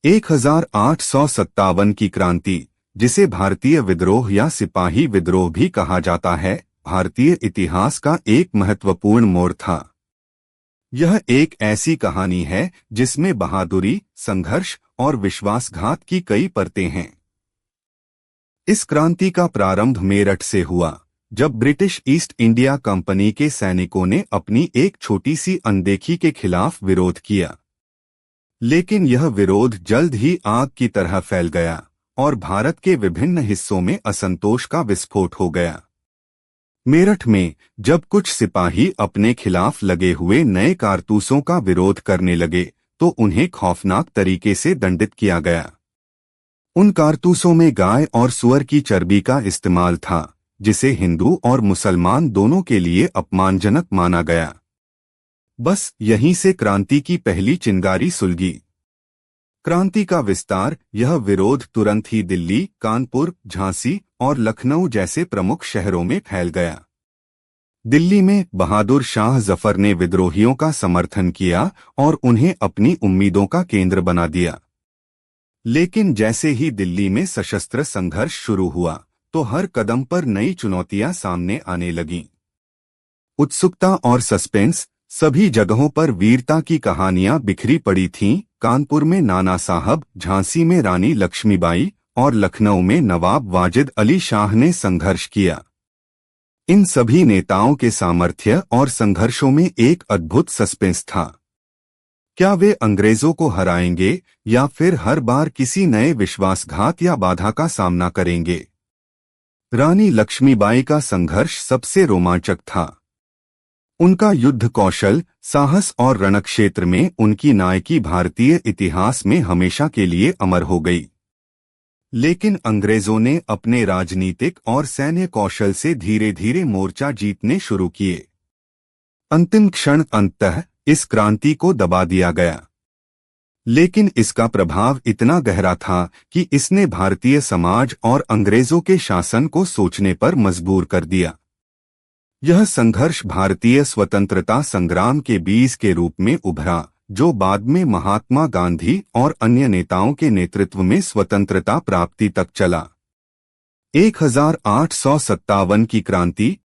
1857 की क्रांति, जिसे भारतीय विद्रोह या सिपाही विद्रोह भी कहा जाता है, भारतीय इतिहास का एक महत्वपूर्ण मोड़ था। यह एक ऐसी कहानी है जिसमें बहादुरी, संघर्ष और विश्वासघात की कई परतें हैं। इस क्रांति का प्रारंभ मेरठ से हुआ, जब ब्रिटिश ईस्ट इंडिया कंपनी के सैनिकों ने अपनी एक छोटी सी अनदेखी के खिलाफ विरोध किया। लेकिन यह विरोध जल्द ही आग की तरह फैल गया और भारत के विभिन्न हिस्सों में असंतोष का विस्फोट हो गया। मेरठ में जब कुछ सिपाही अपने खिलाफ लगे हुए नए कारतूसों का विरोध करने लगे, तो उन्हें खौफनाक तरीके से दंडित किया गया। उन कारतूसों में गाय और सूअर की चर्बी का इस्तेमाल था, जिसे हिंदू और मुसलमान दोनों के लिए अपमानजनक माना गया। बस यहीं से क्रांति की पहली चिंगारी सुलगी। क्रांति का विस्तार, यह विरोध तुरंत ही दिल्ली, कानपुर, झांसी और लखनऊ जैसे प्रमुख शहरों में फैल गया। दिल्ली में बहादुर शाह जफर ने विद्रोहियों का समर्थन किया और उन्हें अपनी उम्मीदों का केंद्र बना दिया। लेकिन जैसे ही दिल्ली में सशस्त्र संघर्ष शुरू हुआ, तो हर कदम पर नई चुनौतियां सामने आने लगीं। उत्सुकता और सस्पेंस, सभी जगहों पर वीरता की कहानियां बिखरी पड़ी थीं। कानपुर में नाना साहब, झांसी में रानी लक्ष्मीबाई और लखनऊ में नवाब वाजिद अली शाह ने संघर्ष किया। इन सभी नेताओं के सामर्थ्य और संघर्षों में एक अद्भुत सस्पेंस था। क्या वे अंग्रेजों को हराएंगे या फिर हर बार किसी नए विश्वासघात या बाधा का सामना करेंगे? रानी लक्ष्मीबाई का संघर्ष सबसे रोमांचक था। उनका युद्ध कौशल, साहस और रणक्षेत्र में उनकी नायकी भारतीय इतिहास में हमेशा के लिए अमर हो गई। लेकिन अंग्रेजों ने अपने राजनीतिक और सैन्य कौशल से धीरे धीरे मोर्चा जीतने शुरू किए। अंतिम क्षण अंततः इस क्रांति को दबा दिया गया। लेकिन इसका प्रभाव इतना गहरा था कि इसने भारतीय समाज और अंग्रेजों के शासन को सोचने पर मजबूर कर दिया। यह संघर्ष भारतीय स्वतंत्रता संग्राम के बीज के रूप में उभरा, जो बाद में महात्मा गांधी और अन्य नेताओं के नेतृत्व में स्वतंत्रता प्राप्ति तक चला। 1857 की क्रांति